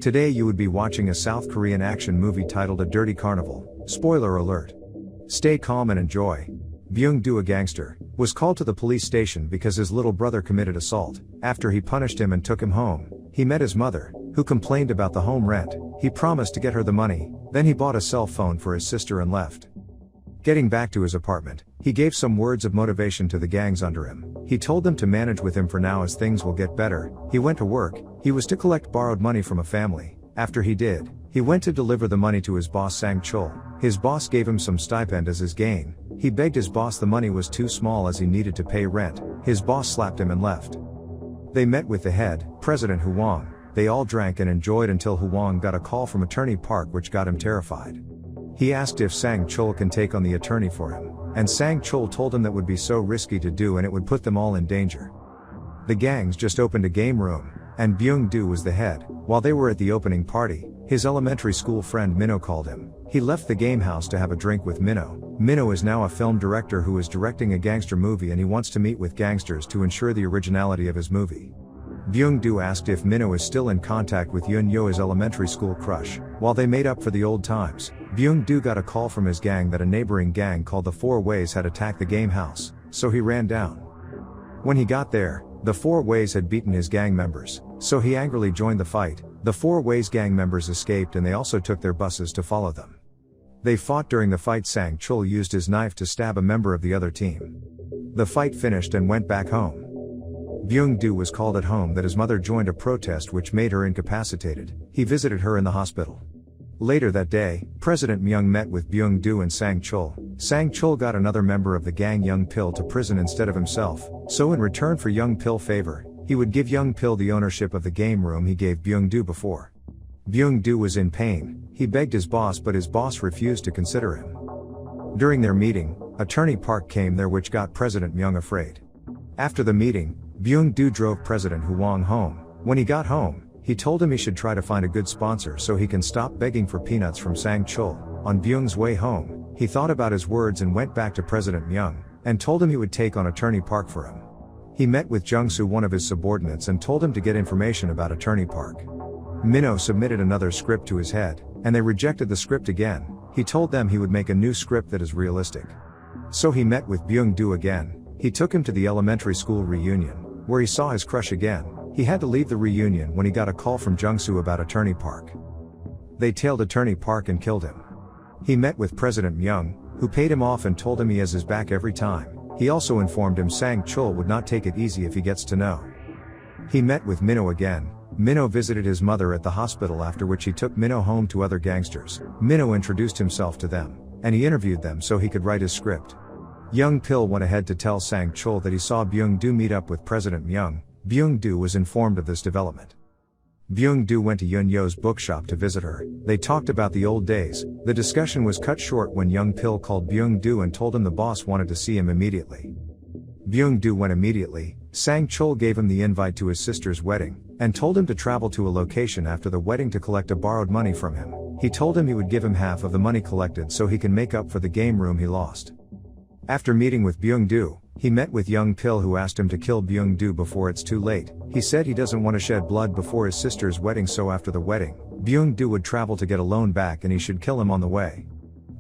Today you would be watching a South Korean action movie titled A Dirty Carnival. Spoiler alert. Stay calm and enjoy. Byung-do, a gangster, was called to the police station because his little brother committed assault. After he punished him and took him home, he met his mother, who complained about the home rent. He promised to get her the money, then he bought a cell phone for his sister and left. Getting back to his apartment, he gave some words of motivation to the gangs under him. He told them to manage with him for now as things will get better. He went to work. He was to collect borrowed money from a family. After he did, he went to deliver the money to his boss Sang-chul. His boss gave him some stipend as his gain. He begged his boss the money was too small as he needed to pay rent. His boss slapped him and left. They met with the head, President Hwang. They all drank and enjoyed until Hwang got a call from Attorney Park which got him terrified. He asked if Sang-chul can take on the attorney for him, and Sang-chul told him that would be so risky to do and it would put them all in danger. The gangs just opened a game room, and Byung-do was the head. While they were at the opening party, his elementary school friend Minho called him. He left the game house to have a drink with Minho. Minho is now a film director who is directing a gangster movie and he wants to meet with gangsters to ensure the originality of his movie. Byung-do asked if Minho is still in contact with Yun-yo, his elementary school crush. While they made up for the old times, Byung-do got a call from his gang that a neighboring gang called the Four Ways had attacked the game house, so he ran down. When he got there, the Four Ways had beaten his gang members, so he angrily joined the fight. The Four Ways gang members escaped and they also took their buses to follow them. They fought. During the fight, Sang-chul used his knife to stab a member of the other team. The fight finished and went back home. Byung-do was called at home that his mother joined a protest which made her incapacitated. He visited her in the hospital. Later that day, President Myung met with Byung-do and Sang-chul. Sang-chul got another member of the gang, Young Pil, to prison instead of himself, so in return for Young Pil favor, he would give Young Pil the ownership of the game room he gave Byung-do before. Byung-do was in pain. He begged his boss but his boss refused to consider him. During their meeting, Attorney Park came there which got President Myung afraid. After the meeting, Byung-do drove President Hwang home. When he got home, he told him he should try to find a good sponsor so he can stop begging for peanuts from Sang-chul. On Byung's way home, he thought about his words and went back to President Myung, and told him he would take on Attorney Park for him. He met with Jung-soo, one of his subordinates, and told him to get information about Attorney Park. Minho submitted another script to his head, and they rejected the script again. He told them he would make a new script that is realistic. So he met with Byung-do again. He took him to the elementary school reunion, where he saw his crush again. He had to leave the reunion when he got a call from Jung-soo about Attorney Park. They tailed Attorney Park and killed him. He met with President Myung, who paid him off and told him he has his back every time. He also informed him Sang-chul would not take it easy if he gets to know. He met with Minho again. Minho visited his mother at the hospital, after which he took Minho home to other gangsters. Minho introduced himself to them, and he interviewed them so he could write his script. Young Pil went ahead to tell Sang-chul that he saw Byung-do meet up with President Myung. Byung-do was informed of this development. Byung-do went to Yun-yo's bookshop to visit her. They talked about the old days. The discussion was cut short when Young Pil called Byung-do and told him the boss wanted to see him immediately. Byung-do went immediately. Sang-chul gave him the invite to his sister's wedding, and told him to travel to a location after the wedding to collect a borrowed money from him. He told him he would give him half of the money collected so he can make up for the game room he lost. After meeting with Byung-do, he met with Young Pil, who asked him to kill Byung-do before it's too late. He said he doesn't want to shed blood before his sister's wedding, so after the wedding, Byung-do would travel to get a loan back and he should kill him on the way.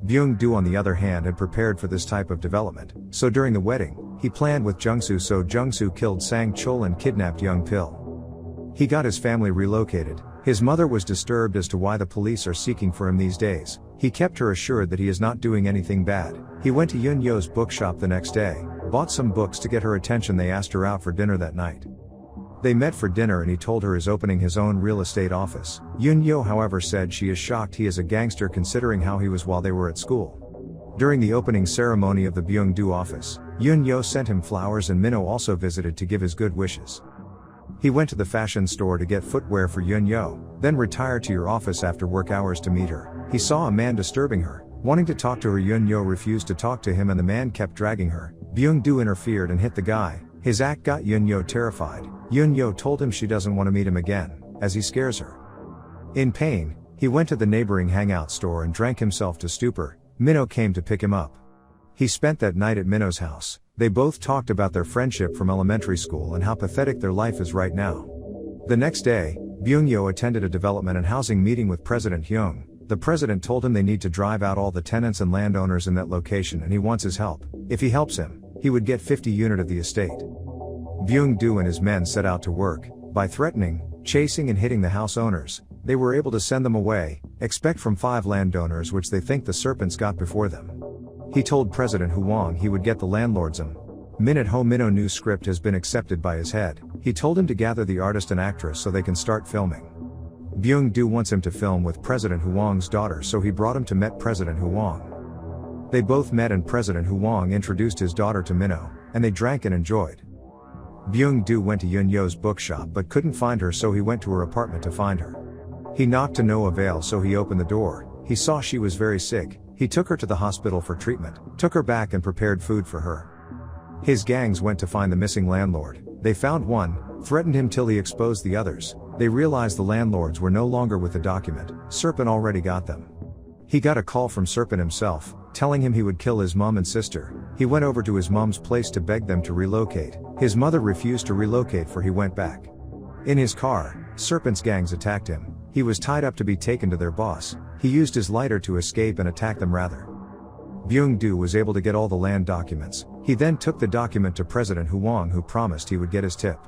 Byung-do, on the other hand, had prepared for this type of development, so during the wedding, he planned with Jung-soo, so Jung-soo killed Sang-chul and kidnapped Young Pil. He got his family relocated. His mother was disturbed as to why the police are seeking for him these days. He kept her assured that he is not doing anything bad. He went to Yun-yo's bookshop the next day, bought some books to get her attention. They asked her out for dinner that night. They met for dinner and he told her he is opening his own real estate office. Yun-yo, however, said she is shocked he is a gangster considering how he was while they were at school. During the opening ceremony of the Byung-do office, Yun-yo sent him flowers and Minho also visited to give his good wishes. He went to the fashion store to get footwear for Yun-yo, then retired to your office after work hours to meet her. He saw a man disturbing her, wanting to talk to her. Yun-yo refused to talk to him and the man kept dragging her. Byung-do interfered and hit the guy. His act got Yun-yo terrified. Yun-yo told him she doesn't want to meet him again, as he scares her. In pain, he went to the neighboring hangout store and drank himself to stupor. Minho came to pick him up. He spent that night at Minho's house. They both talked about their friendship from elementary school and how pathetic their life is right now. The next day, Byung-yo attended a development and housing meeting with President Hyung. The president told him they need to drive out all the tenants and landowners in that location and he wants his help. If he helps him, he would get 50 units of the estate. Byung-do and his men set out to work. By threatening, chasing and hitting the house owners, they were able to send them away, except from 5 landowners which they think the serpents got before them. He told President Huang he would get the landlords. Minute Ho Minho new script has been accepted by his head. He told him to gather the artist and actress so they can start filming. Byung-do wants him to film with President Huang's daughter, so he brought him to meet President Huang. They both met and President Huang introduced his daughter to Minho, and they drank and enjoyed. Byung-do went to Yun-yo's bookshop but couldn't find her, so he went to her apartment to find her. He knocked to no avail, so he opened the door. He saw she was very sick. He took her to the hospital for treatment, took her back and prepared food for her. His gangs went to find the missing landlord. They found one, threatened him till he exposed the others. They realized the landlords were no longer with the document. Serpent already got them. He got a call from Serpent himself, telling him he would kill his mom and sister. He went over to his mom's place to beg them to relocate. His mother refused to relocate, for he went back. In his car, Serpent's gangs attacked him. He was tied up to be taken to their boss. He used his lighter to escape and attack them rather. Byung-do was able to get all the land documents. He then took the document to President Huang, who promised he would get his tip.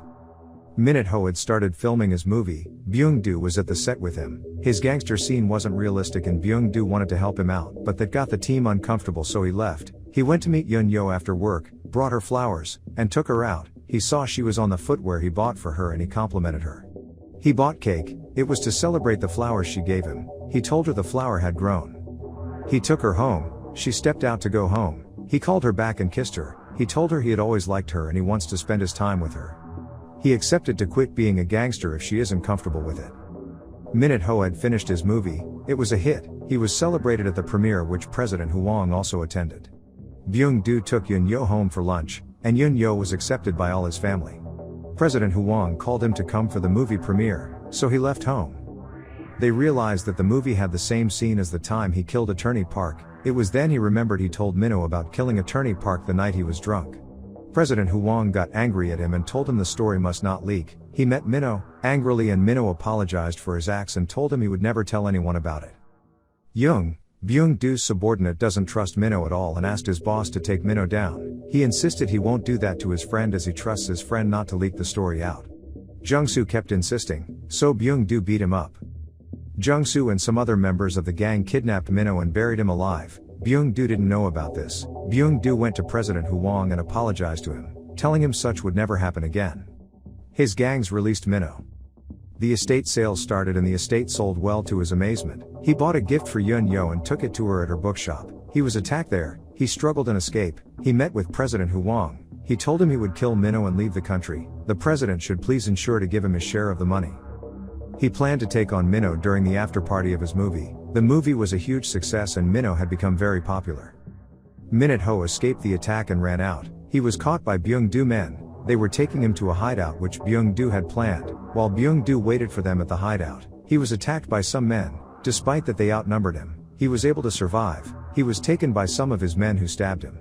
Minute Ho had started filming his movie. Byung-do was at the set with him. His gangster scene wasn't realistic and Byung-do wanted to help him out, but that got the team uncomfortable, so he left. He went to meet Yun-yo after work, brought her flowers, and took her out. He saw she was on the footwear he bought for her and he complimented her. He bought cake. It was to celebrate the flowers she gave him. He told her the flower had grown. He took her home. She stepped out to go home. He called her back and kissed her. He told her he had always liked her and he wants to spend his time with her. He accepted to quit being a gangster if she isn't comfortable with it. Minute Ho had finished his movie. It was a hit. He was celebrated at the premiere, which President Huang also attended. Byung-do took Yun-yo home for lunch, and Yun-yo was accepted by all his family. President Huang called him to come for the movie premiere, so he left home. They realized that the movie had the same scene as the time he killed Attorney Park. It was then he remembered he told Minho about killing Attorney Park the night he was drunk. President Huang got angry at him and told him the story must not leak. He met Minho angrily and Minho apologized for his acts and told him he would never tell anyone about it. Byung-do's subordinate doesn't trust Minho at all and asked his boss to take Minho down. He insisted he won't do that to his friend as he trusts his friend not to leak the story out. Jung-soo kept insisting, so Byung-do beat him up. Jung-soo and some other members of the gang kidnapped Minho and buried him alive. Byung-do didn't know about this. Byung-do went to President Huang and apologized to him, telling him such would never happen again. His gangs released Minho. The estate sales started and the estate sold well to his amazement. He bought a gift for Yun-yo and took it to her at her bookshop. He was attacked there. He struggled and escaped. He met with President Huang. He told him he would kill Minho and leave the country. The president should please ensure to give him his share of the money. He planned to take on Minho during the after party of his movie. The movie was a huge success and Minho had become very popular. Minute Ho escaped the attack and ran out. He was caught by Byung-do men. They were taking him to a hideout which Byung-do had planned. While Byung-do waited for them at the hideout, he was attacked by some men. Despite that they outnumbered him, he was able to survive. He was taken by some of his men who stabbed him.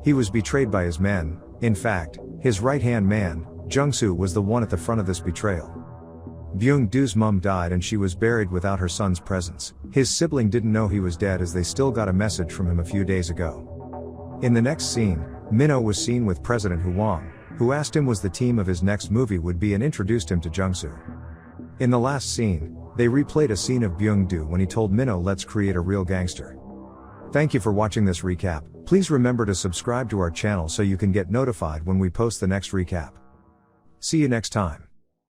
He was betrayed by his men. In fact, his right-hand man, Jung-soo, was the one at the front of this betrayal. Byung-do's mum died and she was buried without her son's presence. His sibling didn't know he was dead as they still got a message from him a few days ago. In the next scene, Minho was seen with President Huang, who asked him was the team of his next movie would be and introduced him to Jung-soo. In the last scene, they replayed a scene of Byung-do when he told Minho, "Let's create a real gangster." Thank you for watching this recap. Please remember to subscribe to our channel so you can get notified when we post the next recap. See you next time.